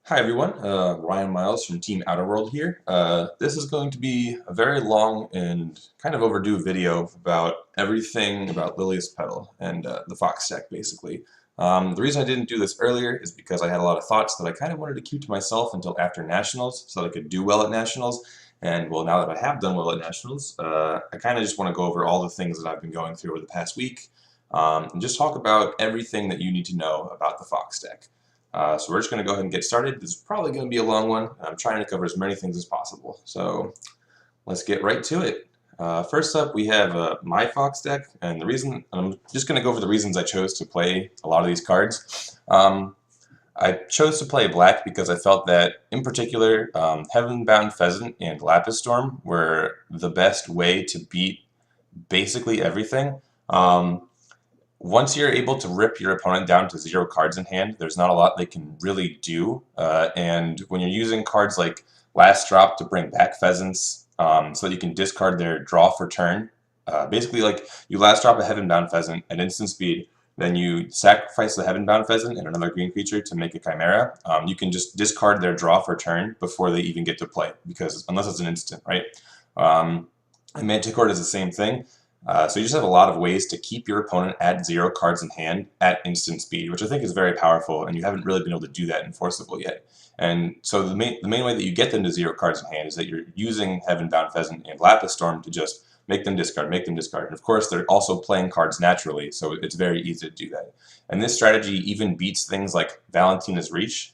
Hi everyone, Ryan Miles from Team Outer World here. This is going to be a very long and kind of overdue video about everything about Lilias Petal and the Fox deck, basically. The reason I didn't do this earlier is because I had a lot of thoughts that I kind of wanted to keep to myself until after Nationals, so that I could do well at Nationals. And well, now that I have done well at Nationals, I kind of just want to go over all the things that I've been going through over the past week, and just talk about everything that you need to know about the Fox deck. So we're just going to go ahead and get started. This is probably going to be a long one. I'm trying to cover as many things as possible. So let's get right to it. First up, we have my Fox deck, and the reason I'm just going to go over the reasons I chose to play a lot of these cards. I chose to play black because I felt that, in particular, Heavenbound Pheasant and Lapis Storm were the best way to beat basically everything. Once you're able to rip your opponent down to 0 cards in hand, there's not a lot they can really do. And when you're using cards like Last Drop to bring back Pheasants, so that you can discard their draw for turn, basically like you Last Drop a Heavenbound Pheasant at instant speed, then you sacrifice the Heavenbound Pheasant and another green creature to make a Chimera. You can just discard their draw for turn before they even get to play, because unless it's an instant, right? And Manticore does the same thing. So you just have a lot of ways to keep your opponent at 0 cards in hand at instant speed, which I think is very powerful, and you haven't really been able to do that in Forcible yet. And so the main way that you get them to 0 cards in hand is that you're using Heavenbound Pheasant and Lapis Storm to just make them discard, make them discard. And of course, they're also playing cards naturally, so it's very easy to do that. And this strategy even beats things like Valentina's Reach,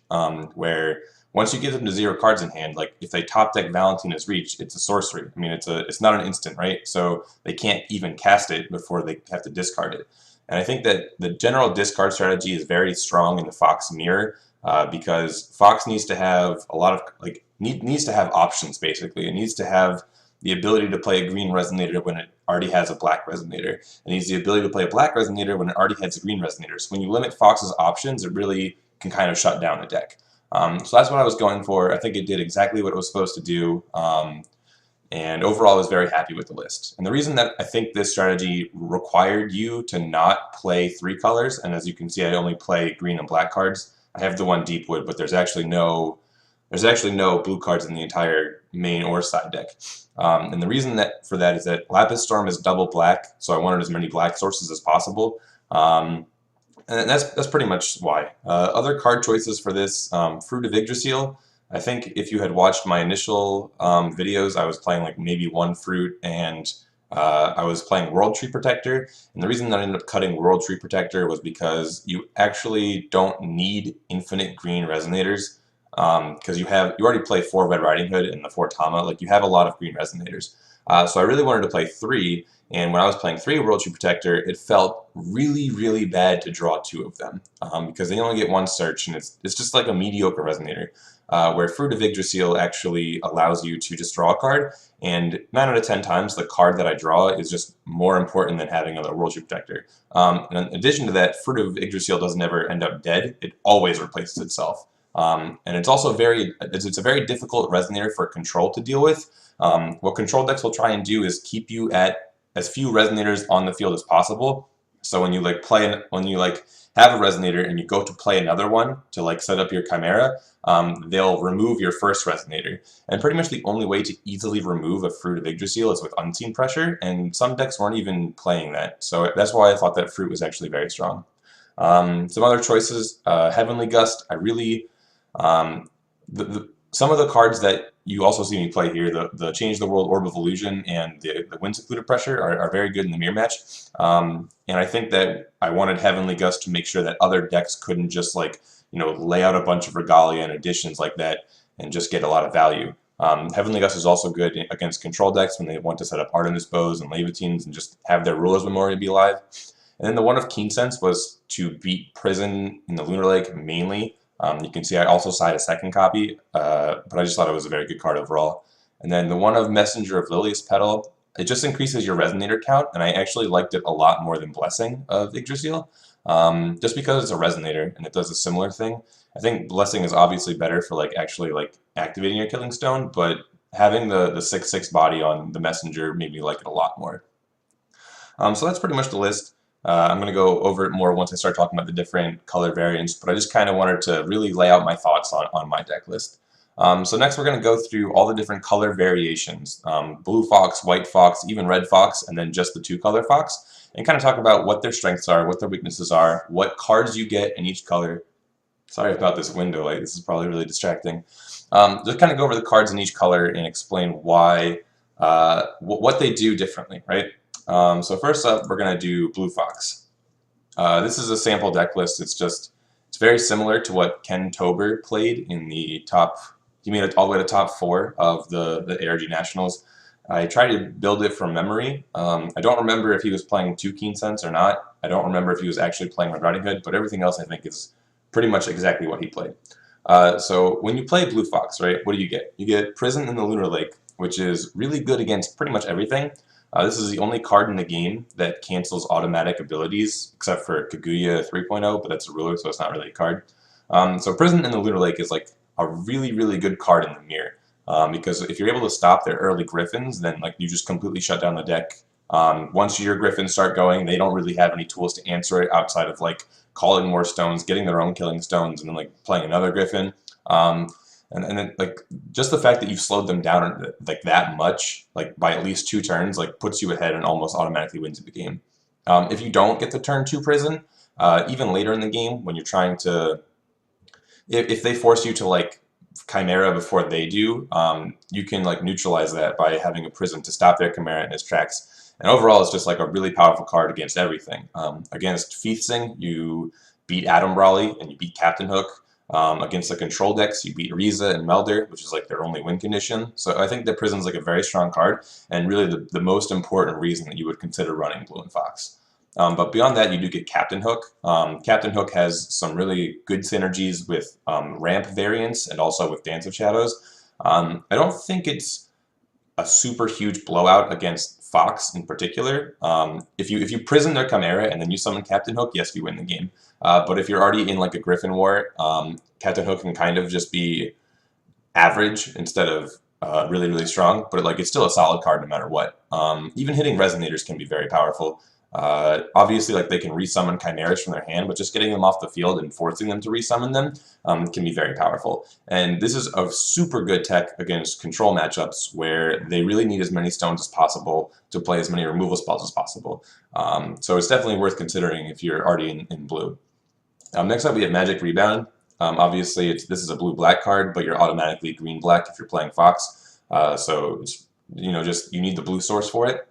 where once you get them to 0 cards in hand, like if they top deck Valentina's Reach, it's a sorcery. I mean, it's not an instant, right? So they can't even cast it before they have to discard it. And I think that the general discard strategy is very strong in the Fox mirror, because Fox needs to have a lot of needs to have options basically. It needs to have the ability to play a green resonator when it already has a black resonator. It needs the ability to play a black resonator when it already has a green resonator. So when you limit Fox's options, it really can kind of shut down the deck. So that's what I was going for. I think it did exactly what it was supposed to do, and overall I was very happy with the list. And the reason that I think this strategy required you to not play 3 colors, and as you can see I only play green and black cards. I have the one Deepwood, but there's actually no blue cards in the entire main or side deck. And the reason for that is that Lapis Storm is double black, so I wanted as many black sources as possible. And that's pretty much why. Other card choices for this, Fruit of Yggdrasil. I think if you had watched my initial videos, I was playing like maybe 1 fruit, and I was playing World Tree Protector. And the reason that I ended up cutting World Tree Protector was because you actually don't need infinite green resonators, because you already play 4 Red Riding Hood and the 4 Tama. Like you have a lot of green resonators. So I really wanted to play 3. And when I was playing 3 World Tree Protector, it felt really, really bad to draw 2 of them, because they only get 1 search, and it's just like a mediocre resonator. Where Fruit of Yggdrasil actually allows you to just draw a card, and 9 out of 10 times the card that I draw is just more important than having another World Tree Protector. And in addition to that, Fruit of Yggdrasil doesn't ever end up dead; it always replaces itself. And it's also it's a very difficult resonator for Control to deal with. What Control decks will try and do is keep you at as few resonators on the field as possible. So when you have a resonator and you go to play another one to set up your Chimera, they'll remove your first resonator. And pretty much the only way to easily remove a Fruit of Yggdrasil is with Unseen Pressure, and some decks weren't even playing that. So that's why I thought that Fruit was actually very strong. Some other choices, Heavenly Gust. I really some of the cards that you also see me play here, the Change the World Orb of Illusion and the Wind Secluded Pressure are very good in the mirror match. And I think that I wanted Heavenly Gust to make sure that other decks couldn't just lay out a bunch of Regalia and additions like that and just get a lot of value. Heavenly Gust is also good against control decks when they want to set up Artemis Bows and Levitines and just have their Ruler's Memoria be alive. And then the one of Keen Sense was to beat Prison in the Lunar Lake mainly. You can see I also side a second copy, but I just thought it was a very good card overall. And then the one of Messenger of Lilias Petal, it just increases your resonator count, and I actually liked it a lot more than Blessing of Yggdrasil, just because it's a resonator and it does a similar thing. I think Blessing is obviously better for actually activating your Killing Stone, but having the 6/6 body on the Messenger made me like it a lot more. So that's pretty much the list. I'm going to go over it more once I start talking about the different color variants, but I just kind of wanted to really lay out my thoughts on my deck list. So next we're going to go through all the different color variations, blue fox, white fox, even red fox, and then just the two-color fox, and kind of talk about what their strengths are, what their weaknesses are, what cards you get in each color. Sorry about this window light, this is probably really distracting. Just kind of go over the cards in each color and explain why, what they do differently, right? So first up, we're going to do blue fox. This is a sample deck list. It's very similar to what Ken Tober played in the top. He made it all the way to top 4 of the ARG Nationals. I tried to build it from memory. I don't remember if he was playing 2 Keen Sense or not. I don't remember if he was actually playing Red Riding Hood, but everything else I think is pretty much exactly what he played. So when you play blue fox, right, what do you get? You get Prison in the Lunar Lake, which is really good against pretty much everything. This is the only card in the game that cancels automatic abilities, except for Kaguya 3.0, but that's a ruler, so it's not really a card. So Prison in the Lunar Lake is like a really, really good card in the mirror, because if you're able to stop their early Griffins, then like you just completely shut down the deck. Once your Griffins start going, they don't really have any tools to answer it outside of like calling more stones, getting their own killing stones, and then like playing another Griffin. And then like just the fact that you've slowed them down like that much, like by at least 2 turns, like puts you ahead and almost automatically wins the game. If you don't get the turn 2 Prison, even later in the game when you're trying to, if they force you to like Chimera before they do, you can like neutralize that by having a Prison to stop their Chimera in its tracks. And overall, it's just like a really powerful card against everything. Against Pheasant, you beat Adam Brawley and you beat Captain Hook. Against the control decks, you beat Riza and Melder, which is like their only win condition. So I think that Prison's like a very strong card, and really the most important reason that you would consider running Blue and Fox. But beyond that, you do get Captain Hook. Captain Hook has some really good synergies with ramp variants and also with Dance of Shadows. I don't think it's a super huge blowout against Fox in particular. If you prison their Chimera and then you summon Captain Hook, yes, you win the game. But if you're already in like a Griffin War, Captain Hook can kind of just be average instead of really, really strong. But like it's still a solid card no matter what. Even hitting Resonators can be very powerful. Obviously, like they can resummon Chimeras from their hand, but just getting them off the field and forcing them to resummon them can be very powerful. And this is a super good tech against control matchups where they really need as many stones as possible to play as many removal spells as possible. So it's definitely worth considering if you're already in blue. Next up, we have Magic Rebound. Obviously, this is a blue-black card, but you're automatically green-black if you're playing Fox. So it's, you need the blue source for it.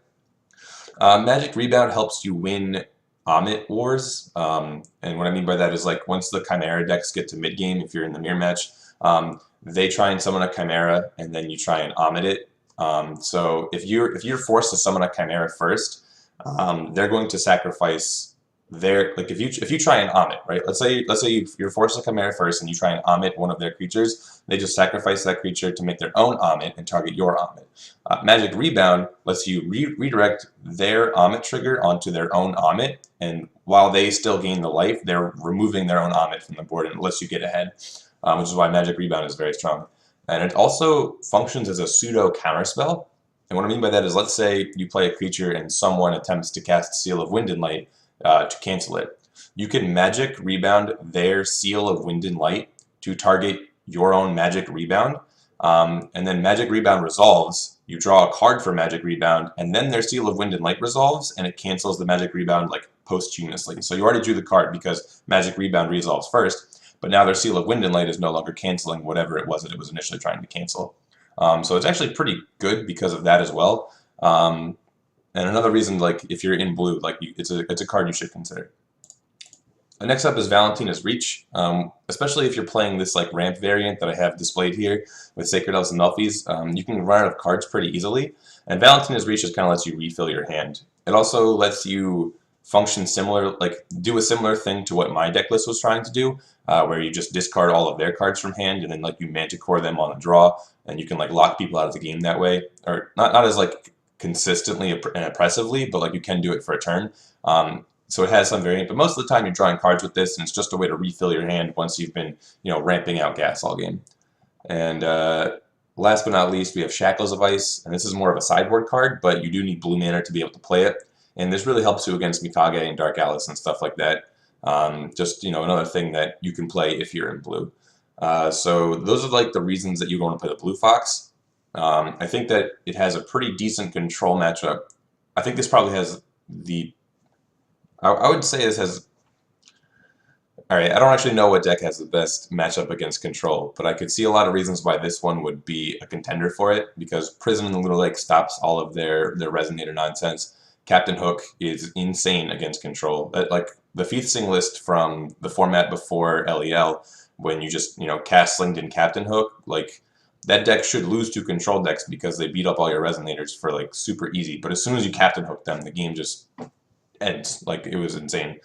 Magic Rebound helps you win Amit Wars, and what I mean by that is like once the Chimera decks get to mid-game, if you're in the mirror match, they try and summon a Chimera, and then you try and Amit it. So if you're forced to summon a Chimera first, they're going to sacrifice if you try and Amit, right? Let's say you're forced to Chimera first and you try and Amit one of their creatures, they just sacrifice that creature to make their own Amit and target your Amit. Magic Rebound lets you redirect their Amit trigger onto their own Amit, and while they still gain the life, they're removing their own Amit from the board and it lets you get ahead, which is why Magic Rebound is very strong. And it also functions as a pseudo counterspell. And what I mean by that is, let's say you play a creature and someone attempts to cast Seal of Wind and Light to cancel it. You can Magic Rebound their Seal of Wind and Light to target your own Magic Rebound, and then Magic Rebound resolves. You draw a card for Magic Rebound, and then their Seal of Wind and Light resolves, and it cancels the Magic Rebound like posthumously. So you already drew the card because Magic Rebound resolves first, but now their Seal of Wind and Light is no longer canceling whatever it was that it was initially trying to cancel. So it's actually pretty good because of that as well. And another reason, like if you're in blue, like it's a card you should consider. Next up is Valentina's Reach, especially if you're playing this like ramp variant that I have displayed here with Sacred Elves and Melfies. You can run out of cards pretty easily, and Valentina's Reach just kind of lets you refill your hand. It also lets you function similar, like do a similar thing to what my deck list was trying to do, where you just discard all of their cards from hand and then like you Manticore them on a draw, and you can like lock people out of the game that way, or not as like consistently and oppressively, but like you can do it for a turn. So it has some variant, but most of the time you're drawing cards with this, and it's just a way to refill your hand once you've been, ramping out gas all game. And last but not least, we have Shackles of Ice, and this is more of a sideboard card, but you do need blue mana to be able to play it. and this really helps you against Mikage and Dark Alice and stuff like that. Just, you know, another thing that you can play if you're in blue. So those are like the reasons that you want to play the blue fox. I think that it has a pretty decent control matchup. I think this probably has the... I would say this has... Alright, I don't actually know what deck has the best matchup against control, but I could see a lot of reasons why this one would be a contender for it, because Prison in the Lunar Lake stops all of their Resonator nonsense. Captain Hook is insane against control. Like, the Pheasant list from the format before LEL, when you just, you know, cast Slinged in Captain Hook, like, that deck should lose to control decks because they beat up all your Resonators for, like, super easy. But as soon as you Captain Hook them, the game just ends. Like, it was insane.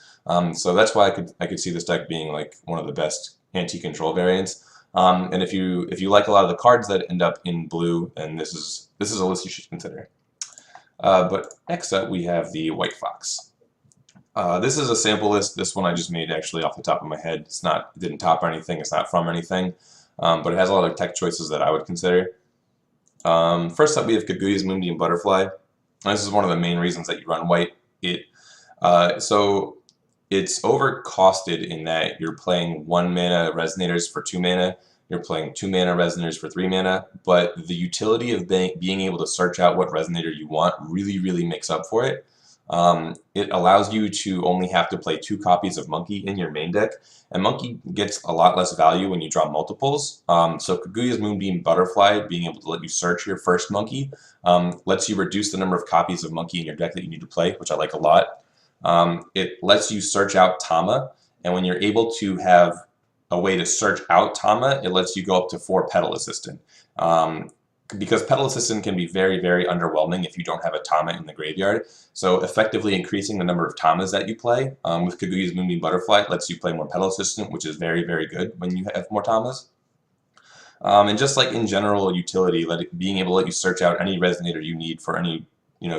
So that's why I could see this deck being like one of the best anti-control variants. And if you like a lot of the cards that end up in blue, then this is a list you should consider. But next up we have the White Fox. This is a sample list. This one I just made actually off the top of my head. It didn't top or anything. It's not from anything. But it has a lot of tech choices that I would consider. First up we have Kaguya's Moonbeam Butterfly. This is one of the main reasons that you run white. So it's overcosted in that you're playing 1 mana Resonators for 2 mana, you're playing 2 mana Resonators for 3 mana, but the utility of being able to search out what Resonator you want really makes up for it. It allows you to only have to play 2 copies of Monkey in your main deck, and Monkey gets a lot less value when you draw multiples. So Kaguya's Moonbeam Butterfly, being able to let you search your first Monkey, lets you reduce the number of copies of Monkey in your deck that you need to play, which I like a lot. It lets you search out Tama, and when you're able to have a way to search out Tama, it lets you go up to 4 Petal Assistant. Because Petal Assistant can be very underwhelming if you don't have a Tama in the graveyard. So effectively increasing the number of Tamas that you play with Kaguya's Moonbeam Butterfly lets you play more Petal Assistant, which is very good when you have more Tamas. And just like in general utility, being able to let you search out any Resonator you need for any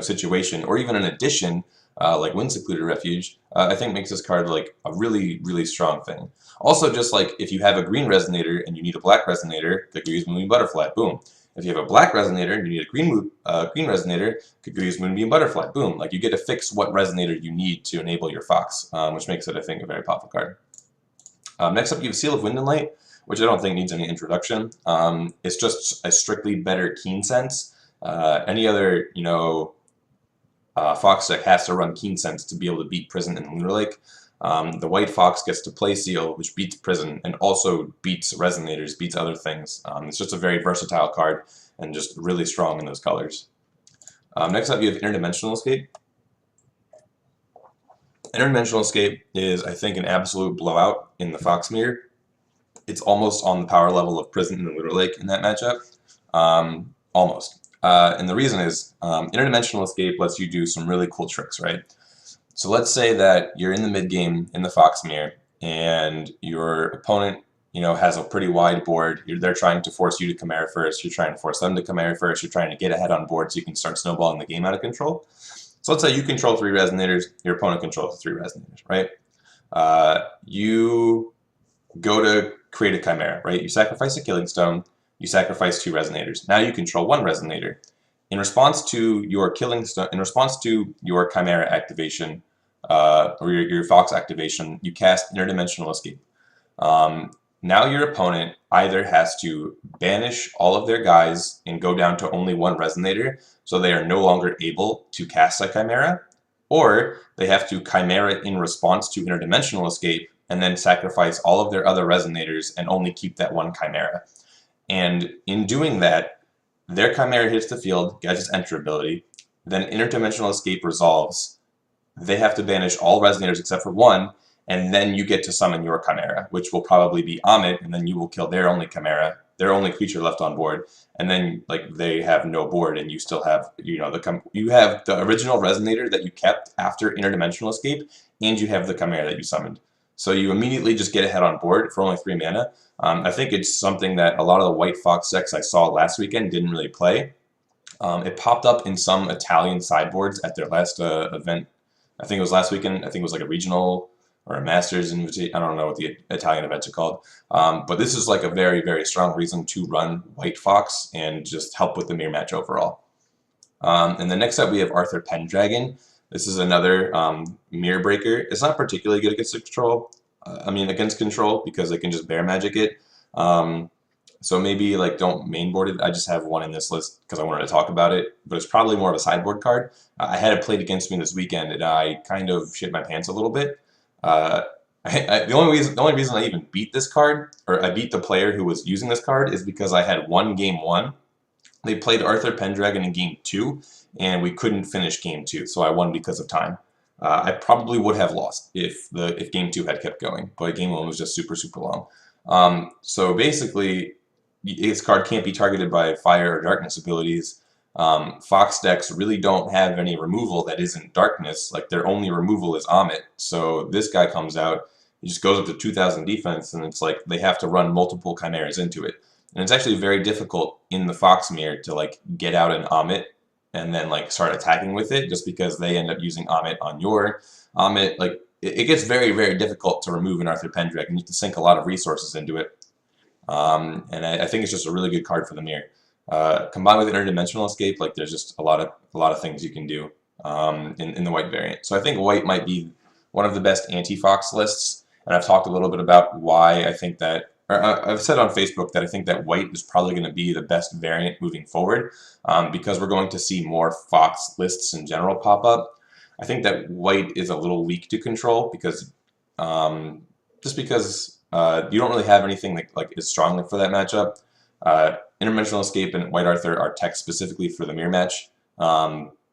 situation, or even an addition like Wind Secluded Refuge, I think makes this card like a really strong thing. Also, just like if you have a green Resonator and you need a black Resonator, Kaguya's Moonbeam Butterfly, boom. If you have a black Resonator and you need a green Resonator, Kaguya's Moonbeam Butterfly, boom. Like, you get to fix what Resonator you need to enable your Fox, which makes it, I think, a very powerful card. Next up, you have Seal of Wind and Light, which I don't think needs any introduction. It's just a strictly better Keen Sense. Any other, Fox deck has to run Keen Sense to be able to beat Prison in Lunar Lake. The White Fox gets to play Seal, which beats Prison, and also beats Resonators, beats other things. It's just a very versatile card, and just really strong in those colors. Next up, you have Interdimensional Escape. Interdimensional Escape is, I think, an absolute blowout in the Fox mirror. It's almost on the power level of Prison in the Lunar Lake in that matchup. Almost. And the reason is, Interdimensional Escape lets you do some really cool tricks, right? So let's say that you're in the mid game in the Fox mirror, and your opponent, has a pretty wide board. They're trying to force you to Chimera first. You're trying to force them to Chimera first. You're trying to get ahead on board so you can start snowballing the game out of control. So let's say you control 3 Resonators. Your opponent controls 3 Resonators, right? You go to create a Chimera, right? You sacrifice a Killing Stone. You sacrifice 2 Resonators. Now you control 1 Resonator. In response to your Killing Stone, in response to your Chimera activation, or your Fox activation, you cast Interdimensional Escape. Now your opponent either has to banish all of their guys and go down to only 1 Resonator, so they are no longer able to cast a Chimera, or they have to Chimera in response to Interdimensional Escape and then sacrifice all of their other Resonators and only keep that 1 Chimera. And in doing that, their Chimera hits the field, gets its Enter ability, then Interdimensional Escape resolves. They have to banish all Resonators except for 1, and then you get to summon your Chimera, which will probably be Amit, and then you will kill their only Chimera, their only creature left on board, and then they have no board, and you still have you have the original Resonator that you kept after Interdimensional Escape, and you have the Chimera that you summoned. So you immediately just get ahead on board for only 3 mana. I think it's something that a lot of the White Fox decks I saw last weekend didn't really play. It popped up in some Italian sideboards at their last event. I think it was last weekend. I think it was like a regional or a Masters invitation. I don't know what the Italian events are called. But this is like a very strong reason to run White Fox and just help with the mirror match overall. And then next up we have Arthur Pendragon. This is another mirror breaker. It's not particularly good against control. Against control because they can just bear magic it. So maybe like don't mainboard it. I just have one in this list because I wanted to talk about it, but it's probably more of a sideboard card. I had it played against me this weekend, and I kind of shit my pants a little bit. The only reason I even beat this card, or I beat the player who was using this card, is because I had won game 1. They played Arthur Pendragon in game 2, and we couldn't finish game 2, so I won because of time. I probably would have lost if game 2 had kept going, but game 1 was just super long. So basically, this card can't be targeted by fire or darkness abilities. Fox decks really don't have any removal that isn't darkness. Like their only removal is Amit. So this guy comes out, he just goes up to 2,000 defense, and it's like they have to run multiple Chimeras into it. And it's actually very difficult in the Fox mirror to like get out an Amit and then like start attacking with it, just because they end up using Amit on your Amit. Like it gets very difficult to remove an Arthur Pendragon. You have to sink a lot of resources into it. And I think it's just a really good card for the mirror. Combined with interdimensional escape, like there's just a lot of things you can do in the white variant. So I think white might be one of the best anti-Fox lists, and I've talked a little bit about why I think that. I've said on Facebook that I think that white is probably going to be the best variant moving forward, because we're going to see more Fox lists in general pop up. I think that white is a little weak to control because just because you don't really have anything that like is strong for that matchup. Interdimensional Escape and White Arthur are tech specifically for the mirror match.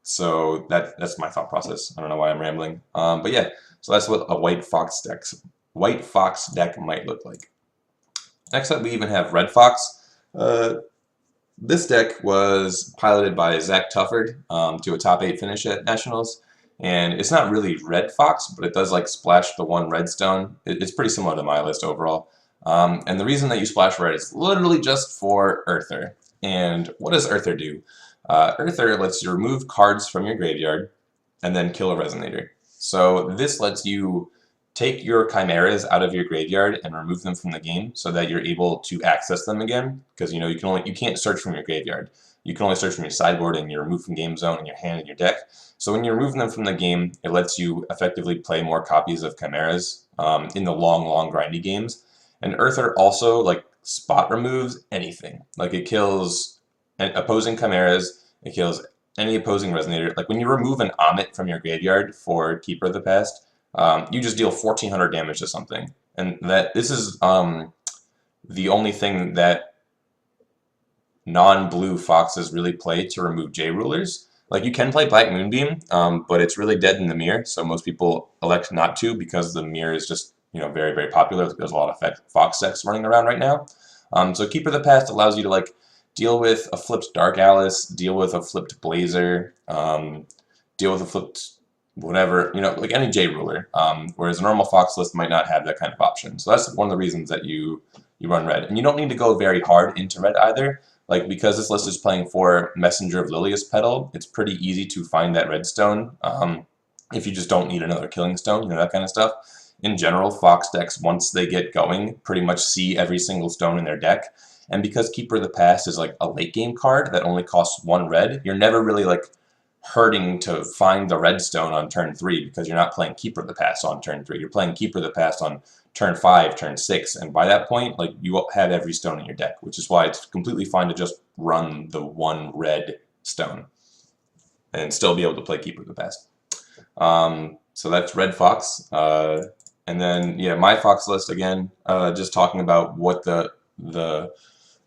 So that's my thought process. I don't know why I'm rambling. But yeah, so that's what a White Fox deck might look like. Next up, we even have Red Fox. This deck was piloted by Zach Tufford to a top 8 finish at Nationals. And it's not really Red Fox, but it does like splash the 1 redstone. It's pretty similar to my list overall. And the reason that you splash red is literally just for Earther. And what does Earther do? Earther lets you remove cards from your graveyard and then kill a Resonator. So this lets you take your Chimeras out of your graveyard and remove them from the game so that you're able to access them again. Because you can't search from your graveyard. You can only search from your sideboard and your remove from game zone and your hand and your deck. So when you're removing them from the game, it lets you effectively play more copies of Chimeras in the long grindy games. And Earther also like spot removes anything. Like it kills opposing Chimeras, it kills any opposing Resonator. Like when you remove an Amit from your graveyard for Keeper of the Past, you just deal 1,400 damage to something. And this is the only thing that non-blue Foxes really play to remove J-Rulers. Like you can play Black Moonbeam, but it's really dead in the mirror, so most people elect not to because the mirror is just very popular. There's a lot of Fox decks running around right now. So Keeper of the Past allows you to like deal with a flipped Dark Alice, deal with a flipped Blazer, deal with a flipped whatever, like any J-Ruler, whereas a normal Fox list might not have that kind of option. So that's one of the reasons that you run red. And you don't need to go very hard into red either. Like, because this list is playing for Messenger of Lilias Petal, it's pretty easy to find that redstone if you just don't need another killing stone, that kind of stuff. In general, Fox decks, once they get going, pretty much see every single stone in their deck. And because Keeper of the Past is like a late game card that only costs 1 red, you're never really like hurting to find the redstone on turn 3 because you're not playing Keeper of the Past on turn 3. You're playing Keeper of the Past on turn 5, turn 6, and by that point, like you have every stone in your deck, which is why it's completely fine to just run the 1 red stone and still be able to play Keeper of the Past. So that's Red Fox. And then, yeah, my Fox list, again, just talking about what the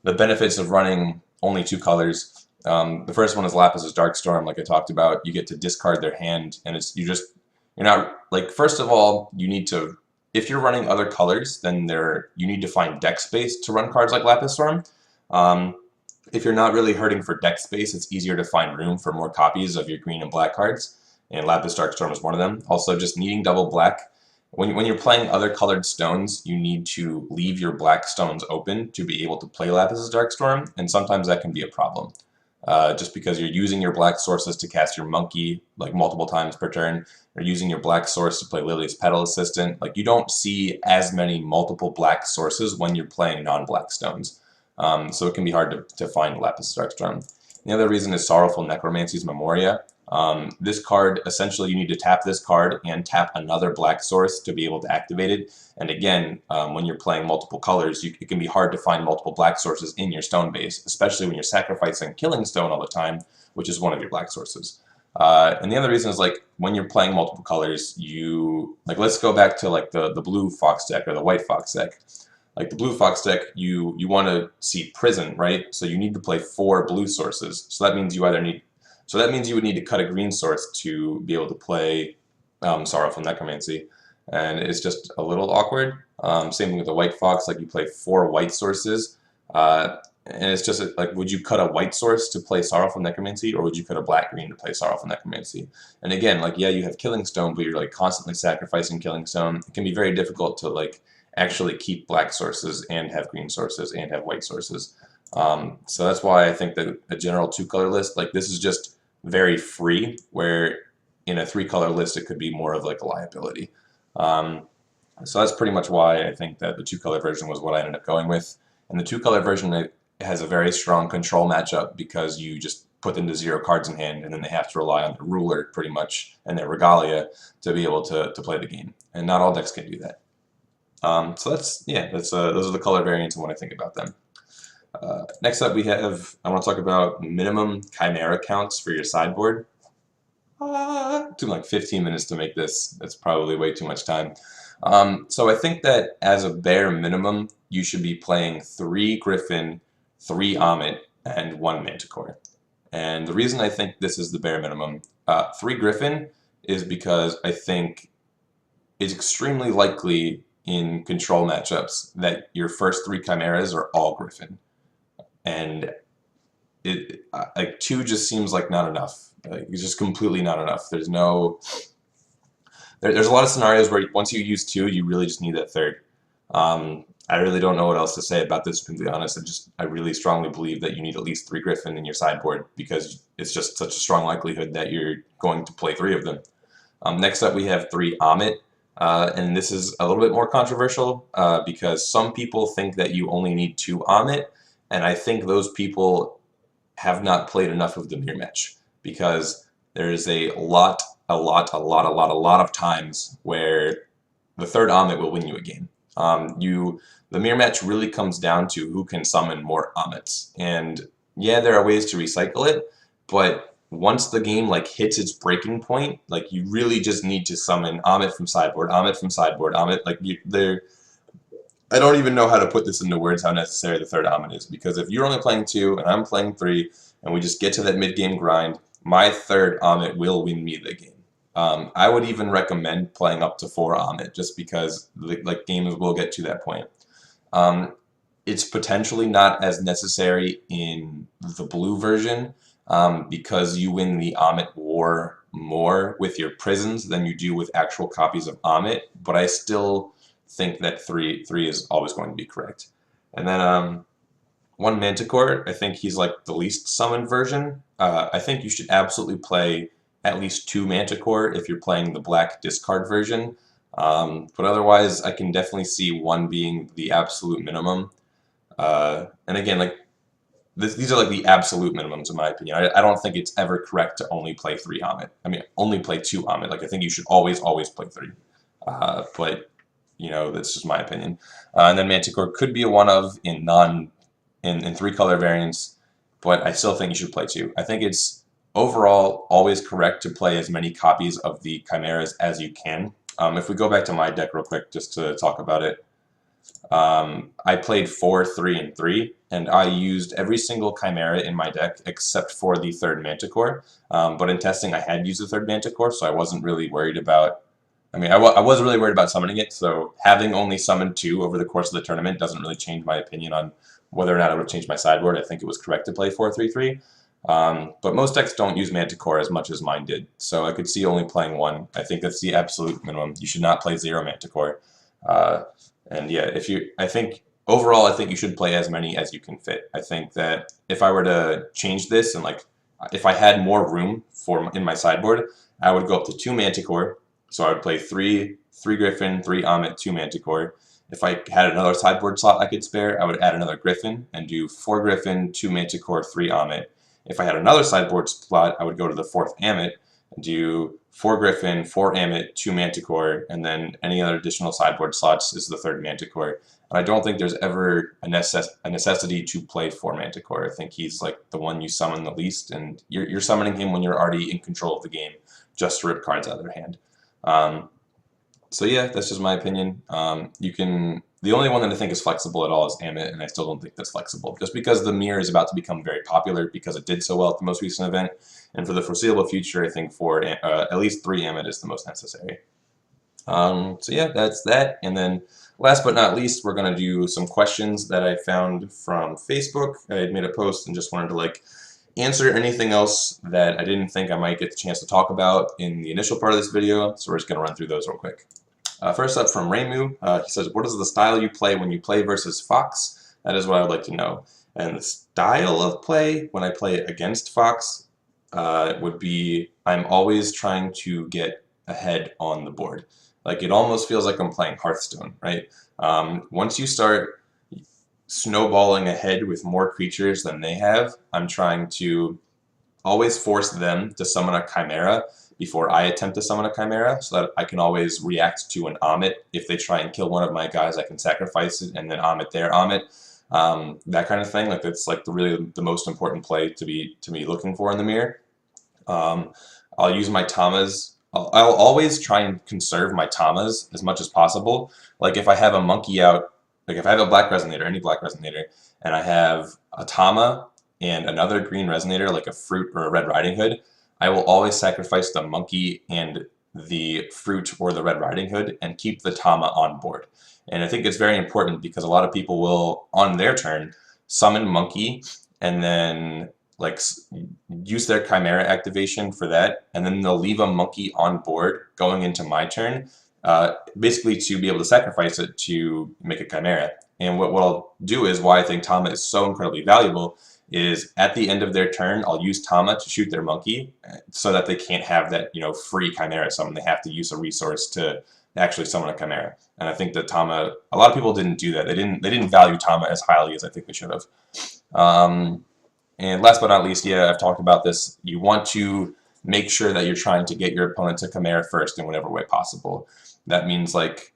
benefits of running only 2 colors. The first one is Lapis' Darkstorm, like I talked about. You get to discard their hand, and you're not, like, first of all, you need to, if you're running other colors, then you need to find deck space to run cards like Lapis Storm. If you're not really hurting for deck space, it's easier to find room for more copies of your green and black cards, and Lapis Darkstorm is one of them. Also, just needing double black. When you're playing other colored stones, you need to leave your black stones open to be able to play Lapis' Darkstorm, and sometimes that can be a problem. Just because you're using your black sources to cast your monkey like multiple times per turn, or using your black source to play Lilias Petal Assistant. Like you don't see as many multiple black sources when you're playing non-black stones. So it can be hard to find Lapis Darkstorm. The other reason is Sorrowful Necromancy's Memoria. This card, essentially you need to tap this card and tap another black source to be able to activate it. And again, when you're playing multiple colors, it can be hard to find multiple black sources in your stone base, especially when you're sacrificing killing stone all the time, which is one of your black sources. And the other reason is, like, when you're playing multiple colors, let's go back to like the blue fox deck or the white fox deck. Like the blue fox deck, you want to see prison, right? So you need to play 4 blue sources. So that means you would need to cut a green source to be able to play Sorrowful Necromancy, and it's just a little awkward. Same thing with the white fox, like you play 4 white sources, and it's just like, would you cut a white source to play Sorrowful Necromancy, or would you cut a black-green to play Sorrowful Necromancy? And again, like, yeah, you have Killing Stone, but you're like constantly sacrificing Killing Stone. It can be very difficult to like actually keep black sources and have green sources and have white sources. So that's why I think that a general 2-color list, like this, is just very free, where in a 3-color list it could be more of like a liability. So that's pretty much why I think that the 2-color version was what I ended up going with. And the 2-color version, it has a very strong control matchup, because you just put them to 0 cards in hand, and then they have to rely on their ruler pretty much and their regalia to be able to play the game. And not all decks can do that. So those are the color variants and what I think about them. Next up, I want to talk about minimum Chimera counts for your sideboard. It took like 15 minutes to make this. That's probably way too much time. So I think that as a bare minimum, you should be playing 3 Griffin, 3 Amit, and 1 Manticore. And the reason I think this is the bare minimum, 3 Griffin, is because I think it's extremely likely in control matchups that your first 3 Chimeras are all Griffin. And like 2 just seems like not enough. Like, it's just completely not enough. There's a lot of scenarios where once you use 2, you really just need that 3rd. I really don't know what else to say about this, to be honest. I really strongly believe that you need at least 3 Griffin in your sideboard, because it's just such a strong likelihood that you're going to play 3 of them. Next up, we have 3 Amit. And this is a little bit more controversial, because some people think that you only need 2 Amit, and I think those people have not played enough of the mirror match, because there's a lot of times where the 3rd Amit will win you a game. The mirror match really comes down to who can summon more Amits, and yeah, there are ways to recycle it, but once the game like hits its breaking point, like you really just need to summon Amit from sideboard, Amit from sideboard, Amit. Like I don't even know how to put this into words how necessary the 3rd Amit is, because if you're only playing 2 and I'm playing 3 and we just get to that mid-game grind, my 3rd Amit will win me the game. I would even recommend playing up to 4 Amit, just because like games will get to that point. It's potentially not as necessary in the blue version, because you win the Amit war more with your prisons than you do with actual copies of Amit, but I still think that 3 is always going to be correct. And then 1 Manticore, I think he's like the least summoned version. I think you should absolutely play at least 2 Manticore if you're playing the black discard version. But otherwise, I can definitely see 1 being the absolute minimum. And again, like these are like the absolute minimums in my opinion. I don't think it's ever correct to only play 3 Amit. I mean, only play 2 Amit. Like I think you should always play 3. But you know, that's just my opinion. And then Manticore could be a one of in 3-color variants, but I still think you should play 2. I think it's overall always correct to play as many copies of the Chimeras as you can. If we go back to my deck real quick just to talk about it, I played 4, 3, and 3, and I used every single Chimera in my deck except for the 3rd Manticore. But in testing, I had used the 3rd Manticore, so I wasn't really worried about. I mean, I was really worried about summoning it, so having only summoned 2 over the course of the tournament doesn't really change my opinion on whether or not it would have changed my sideboard. I think it was correct to play 4, 3, 3. But most decks don't use Manticore as much as mine did, so I could see only playing 1. I think that's the absolute minimum. You should not play 0 Manticore. And yeah, I think overall, I think you should play as many as you can fit. I think that if I were to change this, and like if I had more room in my sideboard, I would go up to 2 Manticore. So I would play 3 Griffin, 3 Amit, 2 Manticore. If I had another sideboard slot I could spare, I would add another Griffin and do 4 Griffin, 2 Manticore, 3 Amit. If I had another sideboard slot, I would go to the 4th Amit, do 4 Griffin, 4 Amit, 2 Manticore, and then any other additional sideboard slots is the 3rd Manticore. And I don't think there's ever a necessity to play 4 Manticore. I think he's like the one you summon the least, and you're summoning him when you're already in control of the game, just to rip cards out of their hand. So yeah, that's just my opinion. The only one that I think is flexible at all is Amit, and I still don't think that's flexible, just because the mirror is about to become very popular because it did so well at the most recent event, and for the foreseeable future, I think for at least 3 Amit is the most necessary. So yeah, that's that, and then last but not least, we're gonna do some questions that I found from Facebook. I had made a post and just wanted to like answer anything else that I didn't think I might get the chance to talk about in the initial part of this video, so we're just gonna run through those real quick. First up from Raymu, he says, what is the style you play when you play versus Fox? That is what I would like to know. And the style of play when I play against Fox would be I'm always trying to get ahead on the board. Like it almost feels like I'm playing Hearthstone, right? Once you start snowballing ahead with more creatures than they have, I'm trying to always force them to summon a Chimera before I attempt to summon a Chimera, so that I can always react to an Amit. If they try and kill one of my guys, I can sacrifice it and then Amit their Amit. That kind of thing. Like that's like really the most important play to be looking for in the mirror. I'll use my Tamas. I'll always try and conserve my Tamas as much as possible. Like if I have a monkey out, like if I have a black resonator, any black resonator, and I have a Tama and another green resonator, like a fruit or a Red Riding Hood, I will always sacrifice the monkey and the fruit or the Red Riding Hood and keep the Tama on board. And I think it's very important because a lot of people will, on their turn, summon monkey and then like use their Chimera activation for that, and then they'll leave a monkey on board going into my turn, basically to be able to sacrifice it to make a Chimera. And what I'll do is, why I think Tama is so incredibly valuable, is at the end of their turn, I'll use Tama to shoot their monkey so that they can't have that, free Chimera summon. They have to use a resource to actually summon a Chimera. And I think that Tama, a lot of people didn't do that. They didn't value Tama as highly as I think they should have. And last but not least, yeah, I've talked about this. You want to make sure that you're trying to get your opponent to Chimera first in whatever way possible. That means like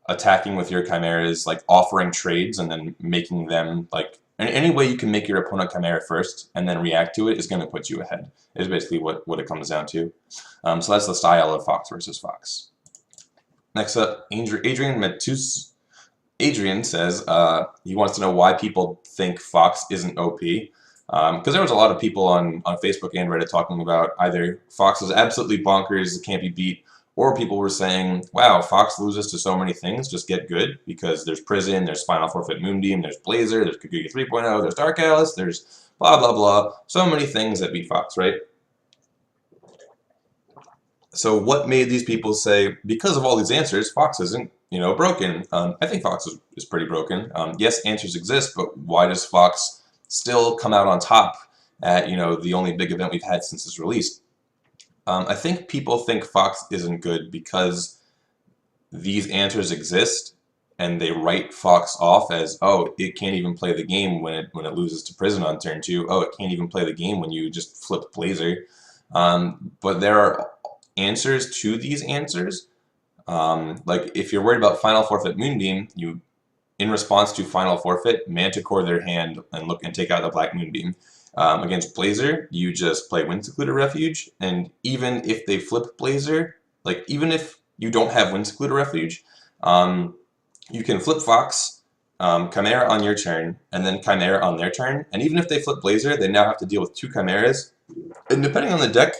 attacking with your Chimeras, like offering trades and then making them like any way you can make your opponent Chimera first and then react to it is going to put you ahead. Is basically what it comes down to. So that's the style of Fox versus Fox. Next up, Adrian Metus. Adrian says he wants to know why people think Fox isn't OP. Because there was a lot of people on Facebook and Reddit talking about either Fox is absolutely bonkers, can't be beat, or people were saying, wow, Fox loses to so many things, just get good, because there's Prison, there's Final Forfeit Moonbeam, there's Blazer, there's Kaguya 3.0, there's Dark Alice, there's blah, blah, blah. So many things that beat Fox, right? So what made these people say, because of all these answers, Fox isn't, broken? I think Fox is pretty broken. Yes, answers exist, but why does Fox still come out on top at, the only big event we've had since its release? I think people think Fox isn't good because these answers exist and they write Fox off as, oh, it can't even play the game when it loses to Prison on turn 2. Oh, it can't even play the game when you just flip Blazer. But there are answers to these answers. Like if you're worried about Final Forfeit Moonbeam, you, in response to Final Forfeit, Manticore their hand and look and take out the Black Moonbeam. Against Blazer, you just play Wind Secluded Refuge, and even if they flip Blazer, like even if you don't have Wind Secluded Refuge, you can flip Fox, Chimera on your turn, and then Chimera on their turn, and even if they flip Blazer, they now have to deal with 2 Chimeras, and depending on the deck,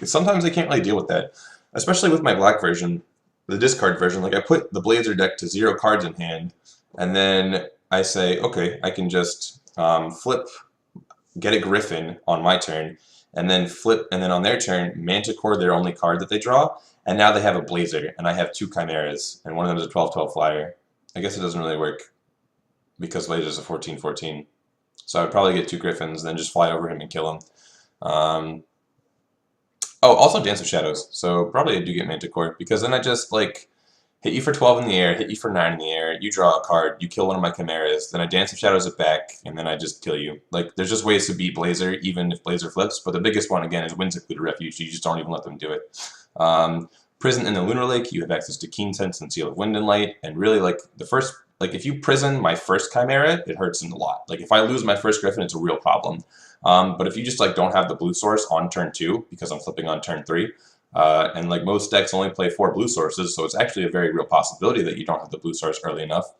sometimes they can't really deal with that, especially with my black version, the discard version. Like I put the Blazer deck to 0 cards in hand, and then I say, okay, I can just flip, get a Griffin on my turn, and then flip, and then on their turn, Manticore their only card that they draw, and now they have a Blazer, and I have 2 Chimeras, and one of them is a 12/12 flyer. I guess it doesn't really work because Blazer is a 14/14, so I would probably get 2 Griffins, then just fly over him and kill him. Oh, also Dance of Shadows, so probably I do get Manticore, because then I just, like, hit you for 12 in the air, hit you for 9 in the air, you draw a card, you kill one of my Chimeras, then I Dance of Shadows it back, and then I just kill you. Like, there's just ways to beat Blazer, even if Blazer flips, but the biggest one, again, is Wind Secluded Refuge. You just don't even let them do it. Prison in the Lunar Lake, you have access to Keen Sense and Seal of Wind and Light, and really, like, the first, like, if you prison my first Chimera, it hurts a lot. Like, if I lose my first Griffin, it's a real problem. But if you just, like, don't have the blue source on turn 2, because I'm flipping on turn 3, and like most decks only play 4 blue sources, so it's actually a very real possibility that you don't have the blue source early enough,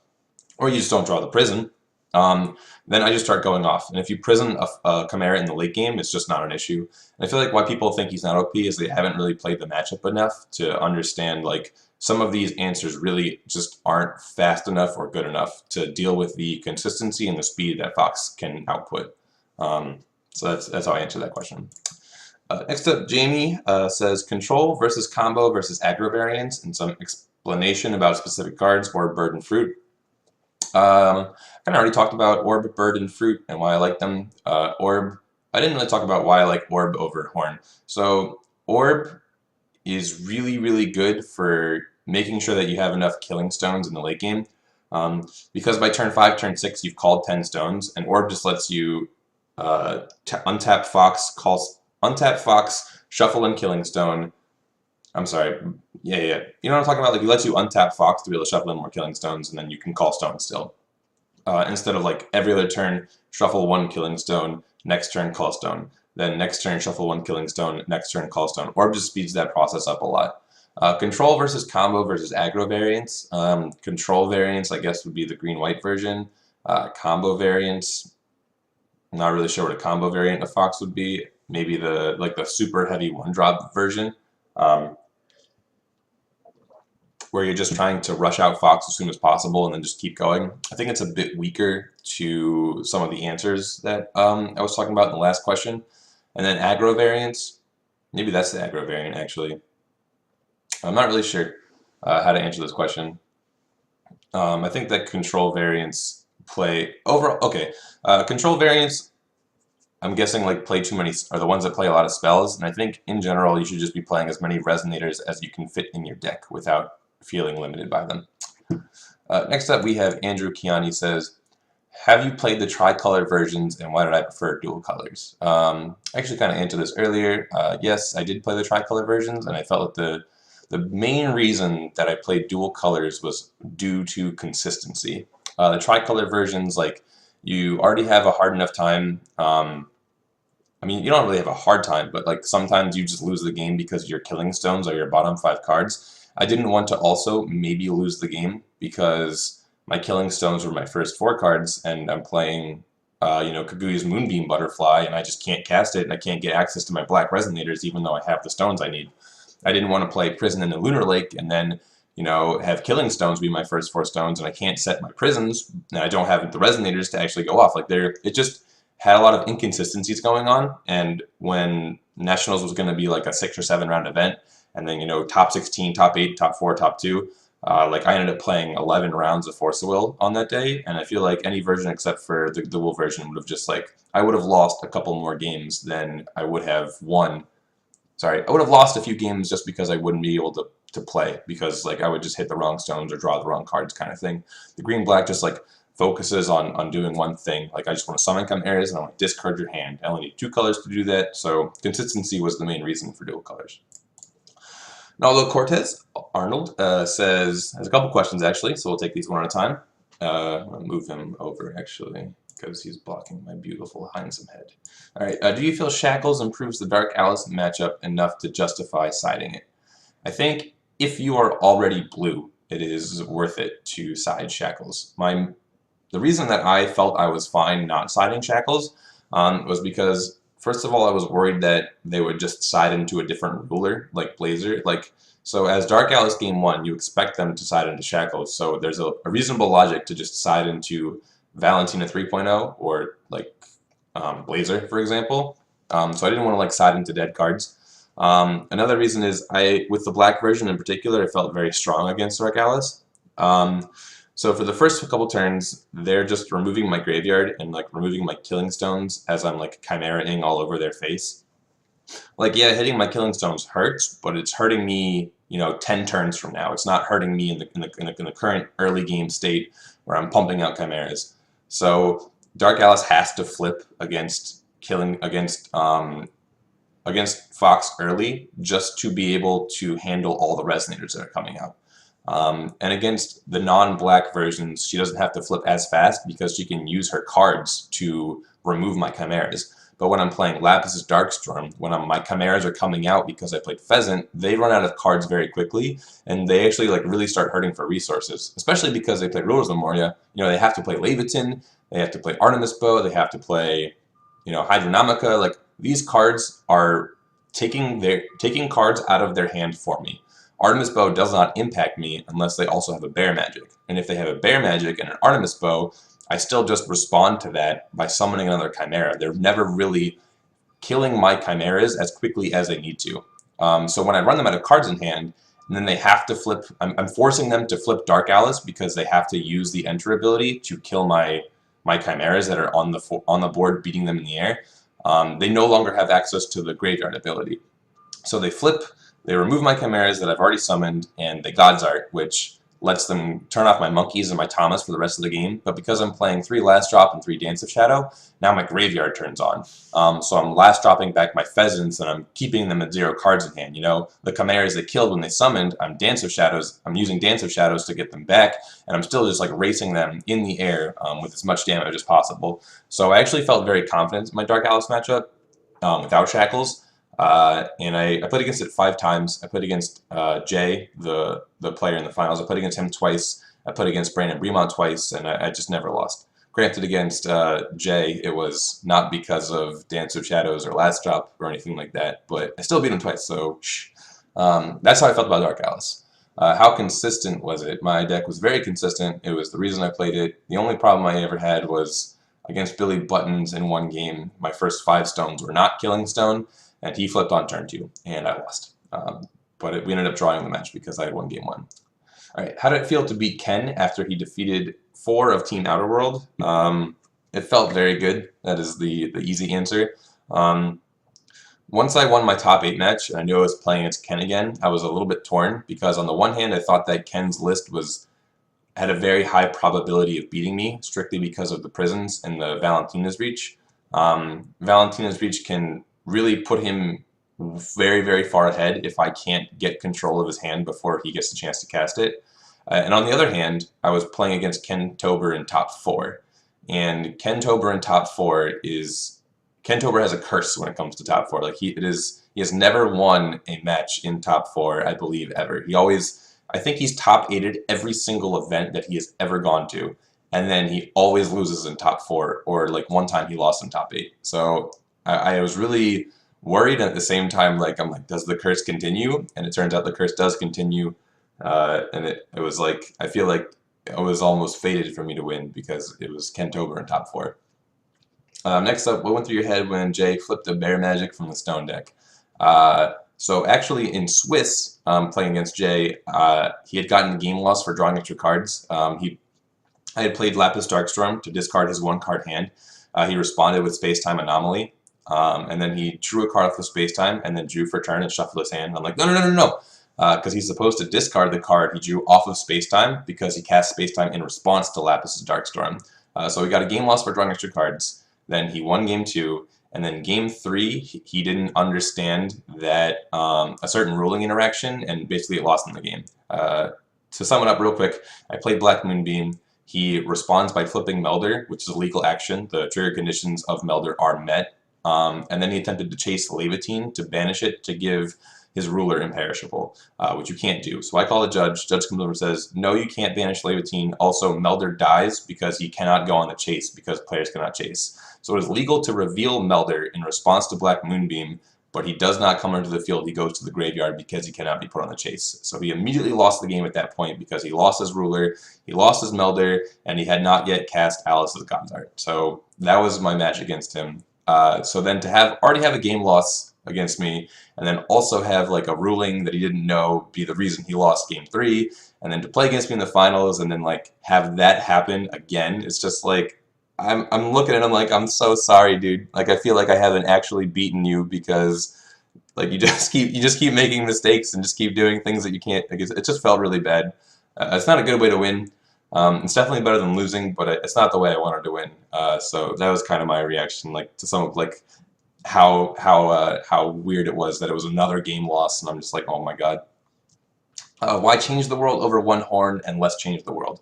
or you just don't draw the prison. Then I just start going off. And if you prison a Chimera in the late game, it's just not an issue. And I feel like why people think he's not OP is they haven't really played the matchup enough to understand like some of these answers really just aren't fast enough or good enough to deal with the consistency and the speed that Fox can output. So that's how I answer that question. Next up, Jamie says control versus combo versus aggro variants and some explanation about specific cards or bird and fruit. I kind of already talked about orb, bird, and fruit and why I like them. Orb, I didn't really talk about why I like orb over horn. So orb is really, really good for making sure that you have enough killing stones in the late game. Because by turn 5, turn 6, you've called 10 stones, and orb just lets you untap Fox, shuffle in Killing Stone. I'm sorry. Yeah. You know what I'm talking about? Like, it lets you untap Fox to be able to shuffle in more Killing Stones, and then you can call Stone still. Instead of, like, every other turn, shuffle 1 Killing Stone, next turn, call Stone. Then next turn, shuffle 1 Killing Stone, next turn, call Stone. Orb just speeds that process up a lot. Control versus combo versus aggro variants. Control variants, I guess, would be the green-white version. Combo variants, I'm not really sure what a combo variant of Fox would be. Maybe the super heavy 1-drop version, where you're just trying to rush out Fox as soon as possible and then just keep going. I think it's a bit weaker to some of the answers that I was talking about in the last question. And then aggro variants, maybe that's the aggro variant actually. I'm not really sure how to answer this question. I think that control variants play overall. Okay, control variants, I'm guessing, like, play too many, are the ones that play a lot of spells, and I think in general you should just be playing as many resonators as you can fit in your deck without feeling limited by them. Next up we have Andrew Kiani says, have you played the tricolor versions and why did I prefer dual colors? I actually kind of answered this earlier. Yes, I did play the tricolor versions, and I felt that the main reason that I played dual colors was due to consistency. The tricolor versions, like, you already have a hard enough time. I mean, you don't really have a hard time, but like sometimes you just lose the game because your killing stones are your bottom 5 cards. I didn't want to also maybe lose the game because my killing stones were my first 4 cards, and I'm playing, Kaguya's Moonbeam Butterfly, and I just can't cast it, and I can't get access to my black resonators even though I have the stones I need. I didn't want to play Prison in the Lunar Lake and then, have Killing Stones be my first 4 stones, and I can't set my prisons, and I don't have the resonators to actually go off. Like, it just had a lot of inconsistencies going on, and when Nationals was going to be like a 6 or 7 round event, and then, top 16, top 8, top 4, top 2, like, I ended up playing 11 rounds of Force of Will on that day, and I feel like any version except for the dual version would have just, like, I would have lost a couple more games than I would have won. Sorry, I would have lost a few games just because I wouldn't be able to play, because, like, I would just hit the wrong stones or draw the wrong cards kind of thing. The green-black just, like, focuses on doing one thing. Like, I just want to summon Chimeras and I want to discard your hand. I only need 2 colors to do that, so consistency was the main reason for dual colors. Naldo Cortez Arnold has a couple questions actually, so we'll take these one at a time. I'll move him over actually, because he's blocking my beautiful handsome head. Alright, do you feel Shackles improves the Dark Alice matchup enough to justify siding it? I think if you are already blue, it is worth it to side Shackles. The reason that I felt I was fine not siding Shackles was because, first of all, I was worried that they would just side into a different ruler, like Blazer. So as Dark Alice Game 1, you expect them to side into Shackles, so there's a reasonable logic to just side into Valentina 3.0 or, like, Blazer, for example. So I didn't want to, like, side into dead cards. Another reason is, with the black version in particular, I felt very strong against Dark Alice. So for the first couple turns, they're just removing my graveyard and, like, removing my killing stones as I'm, like, Chimera-ing all over their face. Like, yeah, hitting my killing stones hurts, but it's hurting me 10 turns from now. It's not hurting me in the current early game state where I'm pumping out Chimeras. So Dark Alice has to flip against against Fox early just to be able to handle all the resonators that are coming out. And against the non-black versions, she doesn't have to flip as fast because she can use her cards to remove my Chimeras. But when I'm playing Lapis' Darkstorm, when my Chimeras are coming out because I played Pheasant, they run out of cards very quickly, and they actually really start hurting for resources, especially because they play Ruler's Memoria. They have to play Leviathan, they have to play Artemis Bow, they have to play, Hydronomica. These cards are taking cards out of their hand for me. Artemis Bow does not impact me unless they also have a Bear Magic. And if they have a Bear Magic and an Artemis Bow, I still just respond to that by summoning another Chimera. They're never really killing my Chimeras as quickly as they need to. So when I run them out of cards in hand, and then they have to flip, I'm forcing them to flip Dark Alice because they have to use the Enter ability to kill my Chimeras that are on the board, beating them in the air. They no longer have access to the Graveyard ability. So they flip, they remove my Chimeras that I've already summoned, and they God's Art, which lets them turn off my Monkeys and my Thomas for the rest of the game. But because I'm playing 3 Last Drop and 3 Dance of Shadow, now my Graveyard turns on. So I'm Last Dropping back my Pheasants, and I'm keeping them at 0 cards in hand. The Chimeras they killed when they summoned, I'm using Dance of Shadows to get them back, and I'm still just racing them in the air with as much damage as possible. So I actually felt very confident in my Dark Alice matchup without Shackles. And I played against it 5 times. I played against Jay, the player in the finals. I played against him twice. I played against Brandon Bremont twice, and I just never lost. Granted, against Jay, it was not because of Dance of Shadows or Last Drop or anything like that, but I still beat him twice, so shh. That's how I felt about Dark Alice. How consistent was it? My deck was very consistent. It was the reason I played it. The only problem I ever had was against Billy Buttons in one game. My first 5 stones were not killing stone, and he flipped on turn 2, and I lost. But we ended up drawing the match because I had won game 1. All right, how did it feel to beat Ken after he defeated 4 of Team Outer World? It felt very good. That is the easy answer. Once I won my top 8 match, and I knew I was playing against Ken again, I was a little bit torn because on the one hand, I thought that Ken's list had a very high probability of beating me, strictly because of the prisons and the Valentina's Reach. Valentina's Reach can really put him very, very far ahead if I can't get control of his hand before he gets the chance to cast it. And on the other hand, I was playing against Ken Tober in top 4. And Ken Tober in top 4 Ken Tober has a curse when it comes to top 4. He has never won a match in top 4, I believe, ever. I think he's top 8'd every single event that he has ever gone to. And then he always loses in top 4, or one time he lost in top 8. So I was really worried, and at the same time, I'm like, does the curse continue? And it turns out the curse does continue, and it was I feel like it was almost fated for me to win because it was Ken Tober in top 4. Next up, what went through your head when Jay flipped a Bear Magic from the Stone deck? So actually in Swiss, playing against Jay, he had gotten a game loss for drawing extra cards. I had played Lapis Darkstorm to discard his 1-card hand. He responded with Space-Time Anomaly, and then he drew a card off of Space-Time, and then drew for turn and shuffled his hand. I'm like, no, because he's supposed to discard the card he drew off of Space-Time because he cast Space-Time in response to Lapis' Darkstorm. So he got a game loss for drawing extra cards. Then he won game 2, and then game 3, he didn't understand that a certain ruling interaction, and basically it lost him the game. To sum it up real quick, I played Black Moonbeam. He responds by flipping Melder, which is a legal action. The trigger conditions of Melder are met. And then he attempted to chase Leviathan to banish it to give his ruler imperishable, which you can't do. So I call the judge. Judge comes over and says, no, you can't banish Leviathan. Also, Melder dies because he cannot go on the chase because players cannot chase. So it is legal to reveal Melder in response to Black Moonbeam, but he does not come into the field. He goes to the graveyard because he cannot be put on the chase. So he immediately lost the game at that point because he lost his ruler, he lost his Melder, and he had not yet cast Alice's God's Art. So that was my match against him. So then to already have a game loss against me, and then also have a ruling that he didn't know be the reason he lost game 3, and then to play against me in the finals, and then have that happen again, it's just I'm looking at him like, I'm so sorry, dude. I feel like I haven't actually beaten you because Like you just keep making mistakes and just keep doing things that you can't. Like it just felt really bad. It's not a good way to win. It's definitely better than losing, but it's not the way I wanted to win. So that was kind of my reaction, like to some of like how weird it was that it was another game loss, and I'm just like, oh my god. Why change the world over one horn and less change the world?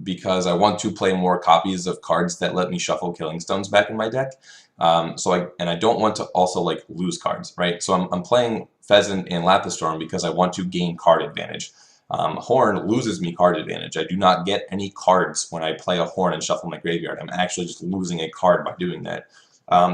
Because I want to play more copies of cards that let me shuffle Killing Stones back in my deck. And I don't want to also like lose cards, right? So I'm playing Pheasant and Lapis Storm because I want to gain card advantage. Horn loses me card advantage. I do not get any cards when I play a Horn and shuffle my graveyard. I'm actually just losing a card by doing that.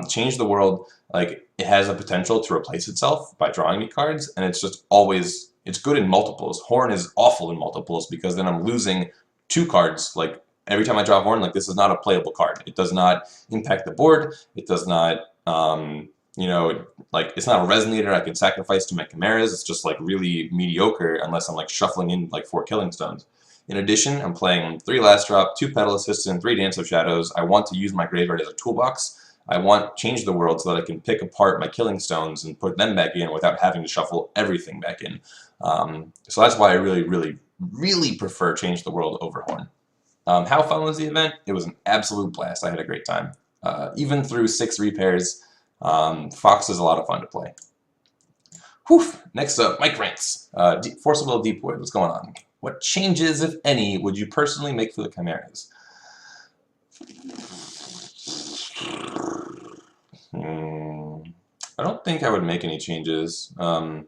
Change the world, like it has a potential to replace itself by drawing me cards, and it's just always, it's good in multiples. Horn is awful in multiples because then I'm losing 2 cards. Like every time I draw Horn, like this is not a playable card. It does not impact the board. It does not, you know, like it's not a resonator I can sacrifice to my Chimeras. It's just like really mediocre unless I'm like shuffling in like 4 Killing Stones. In addition, I'm playing 3 Last Drop, 2 Petal Assistant, 3 Dance of Shadows. I want to use my graveyard as a toolbox. I want Change the World so that I can pick apart my Killing Stones and put them back in without having to shuffle everything back in. So that's why I really prefer Change the World over Horn. How fun was the event? It was an absolute blast. I had a great time. Even through 6 repairs, Fox is a lot of fun to play. Whew. Next up, Mike Rants. Forcible Deep Void, what's going on? What changes, if any, would you personally make for the Chimeras? I don't think I would make any changes. I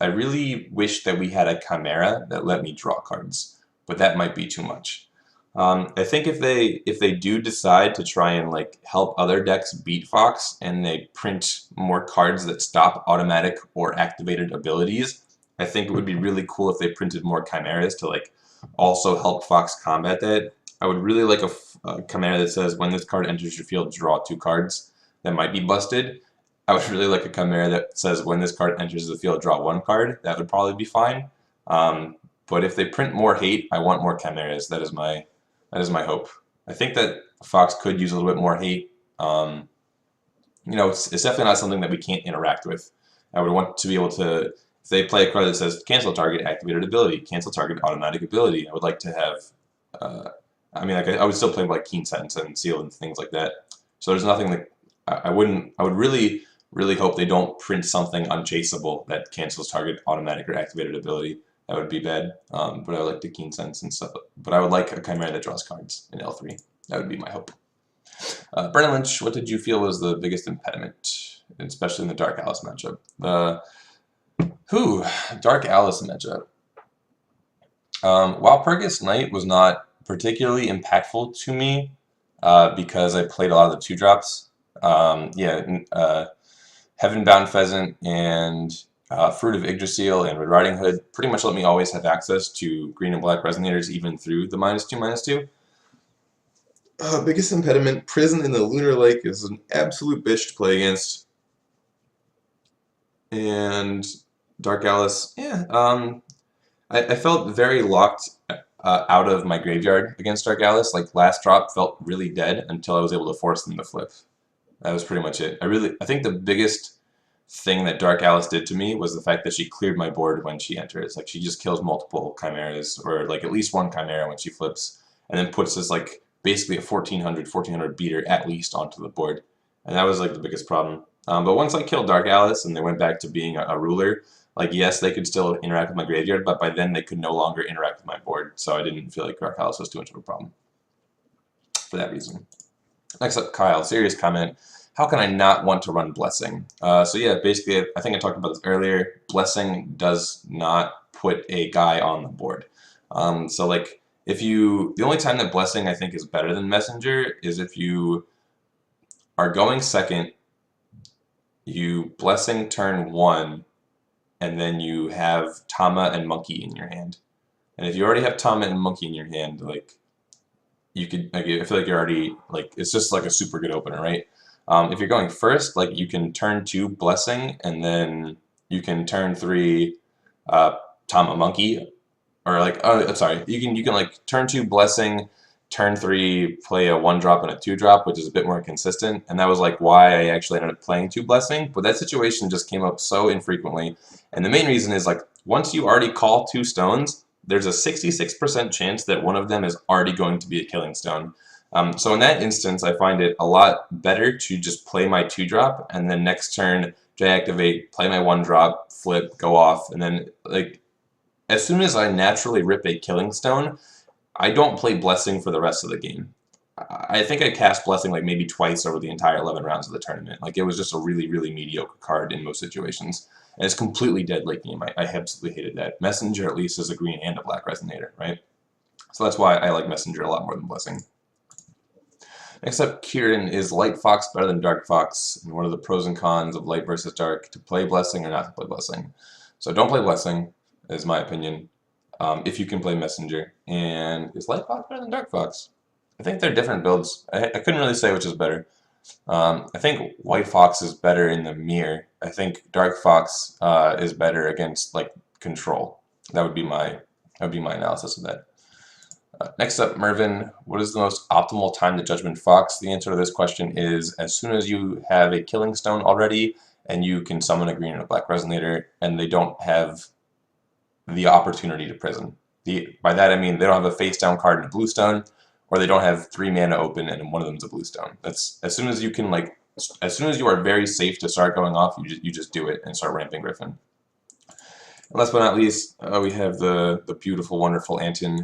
really wish that we had a Chimera that let me draw cards, but that might be too much. I think if they do decide to try and like help other decks beat Fox and they print more cards that stop automatic or activated abilities, I think it would be really cool if they printed more Chimeras to like also help Fox combat that. I would really like a Chimera that says when this card enters your field, draw 2 cards. That might be busted. I would really like a Chimera that says when this card enters the field, draw 1 card. That would probably be fine. But if they print more hate, I want more Chimeras. That is my hope. I think that Fox could use a little bit more hate. You know, it's definitely not something that we can't interact with. I would want to be able to, if they play a card that says cancel target activated ability, cancel target automatic ability, I would like to have, I mean, like I would still play like Keen Sense and Seal and things like that. So there's nothing that I would really hope they don't print something unchaseable that cancels target automatic or activated ability. That would be bad, but I would like the Keen Sense and stuff. But I would like a Chimera that draws cards in L3. That would be my hope. Brennan Lynch, what did you feel was the biggest impediment, especially in the Dark Alice matchup? Dark Alice matchup. Walpurgis Knight was not particularly impactful to me because I played a lot of the 2-drops. Heavenbound Pheasant and Fruit of Yggdrasil and Red Riding Hood pretty much let me always have access to green and black resonators even through the -2/-2. Biggest impediment, Prison in the Lunar Lake is an absolute bitch to play against. And Dark Alice, yeah, I felt very locked out of my graveyard against Dark Alice. Like Last Drop felt really dead until I was able to force them to flip. That was pretty much it. I think the biggest thing that Dark Alice did to me was the fact that she cleared my board when she enters. Like she just kills multiple Chimeras, or like at least 1 Chimera when she flips, and then puts this like basically a 1400 beater at least onto the board. And that was like the biggest problem. But once I killed Dark Alice and they went back to being a ruler, like yes, they could still interact with my graveyard, but by then they could no longer interact with my board. So I didn't feel like Dark Alice was too much of a problem for that reason. Next up, Kyle, serious comment. How can I not want to run Blessing? So yeah, basically, I think I talked about this earlier. Blessing does not put a guy on the board. So like, the only time that Blessing I think is better than Messenger is if you are going second, you Blessing turn 1, and then you have Tama and Monkey in your hand. And if you already have Tama and Monkey in your hand, like, you could, like, I feel like you're already, like, it's just like a super good opener, right? If you're going first, like, you can turn 2 Blessing, and then you can turn 3 Tama Monkey, or like, oh, sorry, you can like turn 2 Blessing, turn 3 play a 1-drop and a 2-drop, which is a bit more consistent, and that was like why I actually ended up playing 2 Blessing, but that situation just came up so infrequently, and the main reason is like once you already call 2 stones, there's a 66% chance that one of them is already going to be a killing stone. So in that instance, I find it a lot better to just play my 2-drop, and then next turn deactivate, play my 1-drop, flip, go off, and then like as soon as I naturally rip a killing stone, I don't play Blessing for the rest of the game. I think I cast Blessing like maybe twice over the entire 11 rounds of the tournament. Like it was just a really, really mediocre card in most situations. And it's completely dead late game. I absolutely hated that. Messenger at least is a green and a black resonator, right? So that's why I like Messenger a lot more than Blessing. Next up, Kieran, is Light Fox better than Dark Fox? And what are the pros and cons of Light versus Dark? To play Blessing or not to play Blessing? So don't play Blessing, is my opinion. If you can play Messenger. And is Light Fox better than Dark Fox? I think they're different builds. I couldn't really say which is better. I think White Fox is better in the mirror. I think Dark Fox is better against like control. That would be my analysis of that. Next up, Mervin, what is the most optimal time to Judgment Fox? The answer to this question is as soon as you have a killing stone already and you can summon a green and a black resonator and they don't have the opportunity to prison. By that I mean they don't have a face down card and a blue stone, or they don't have 3 mana open and one of them is a blue stone. That's as soon as you can as soon as you are very safe to start going off, you just do it and start ramping Griffin. And last but not least, we have the beautiful, wonderful Anton.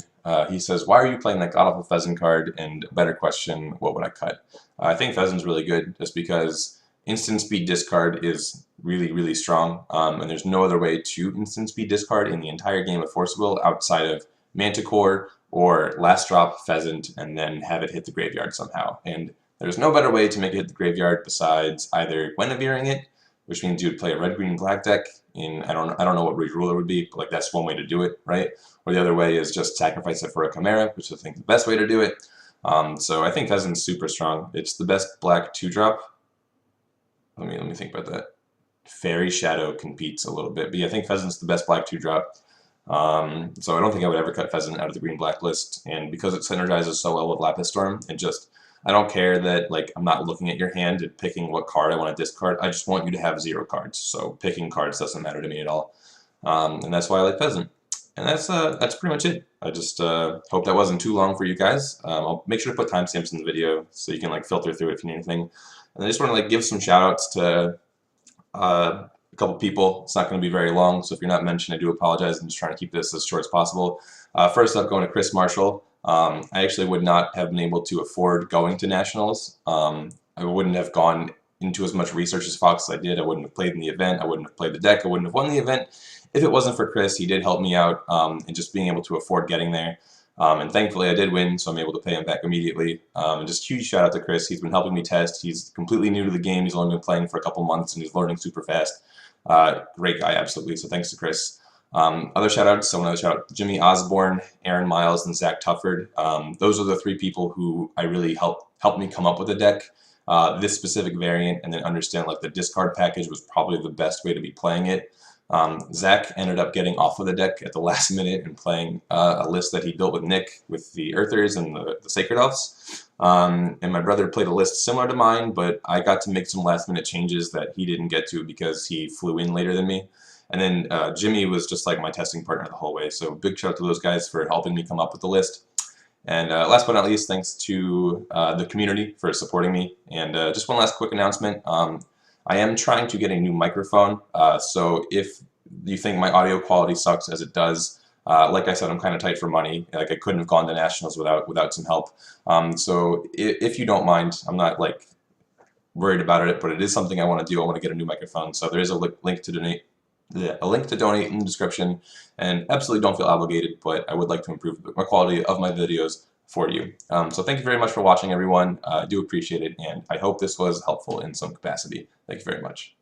He says, why are you playing that god-awful Pheasant card? And better question, what would I cut? I think Pheasant's really good just because instant speed discard is really, really strong, and there's no other way to instant speed discard in the entire game of Force Will outside of Manticore or last drop Pheasant and then have it hit the graveyard somehow. And there's no better way to make it hit the graveyard besides either Guinevereing it, which means you would play a red green black deck in I don't know what Rage Ruler would be, but like that's one way to do it, right? Or the other way is just sacrifice it for a Chimera, which I think is the best way to do it. So I think Pheasant's super strong. It's the best black 2-drop. Let me think about that. Fairy Shadow competes a little bit, but yeah, I think Pheasant's the best black 2-drop. So I don't think I would ever cut Pheasant out of the green black list, and because it synergizes so well with Lapis Storm, I don't care that like I'm not looking at your hand and picking what card I want to discard. I just want you to have 0 cards. So picking cards doesn't matter to me at all, and that's why I like Pheasant. And that's pretty much it. I just hope that wasn't too long for you guys. I'll make sure to put timestamps in the video so you can like filter through it if you need anything. And I just want to like give some shout outs to a couple people. It's not going to be very long, so if you're not mentioned, I do apologize. I'm just trying to keep this as short as possible. First up, going to Chris Marshall. I actually would not have been able to afford going to Nationals. I wouldn't have gone into as much research as Fox as I did. I wouldn't have played in the event. I wouldn't have played the deck. I wouldn't have won the event if it wasn't for Chris. He did help me out in just being able to afford getting there. And thankfully I did win, so I'm able to pay him back immediately. And just huge shout out to Chris. He's been helping me test. He's completely new to the game. He's only been playing for a couple months and he's learning super fast. Great guy, absolutely. So thanks to Chris. Other shout outs, I want to shout out Jimmy Osborne, Aaron Miles, and Zach Tufford. Those are the 3 people who I really helped me come up with a deck. This specific variant, and then understand like the discard package was probably the best way to be playing it. Zach ended up getting off of the deck at the last minute and playing a list that he built with Nick with the Earthers and the Sacred Elves. And my brother played a list similar to mine, but I got to make some last minute changes that he didn't get to because he flew in later than me. And then Jimmy was just like my testing partner the whole way. So big shout out to those guys for helping me come up with the list. And last but not least, thanks to the community for supporting me. And just one last quick announcement. I am trying to get a new microphone. So if you think my audio quality sucks as it does, like I said, I'm kind of tight for money. Like I couldn't have gone to Nationals without some help. So if you don't mind, I'm not like worried about it, but it is something I want to do. I want to get a new microphone. So there is a link to donate. A link to donate in the description, and absolutely don't feel obligated, but I would like to improve the quality of my videos for you. So thank you very much for watching, everyone. I do appreciate it, and I hope this was helpful in some capacity. Thank you very much.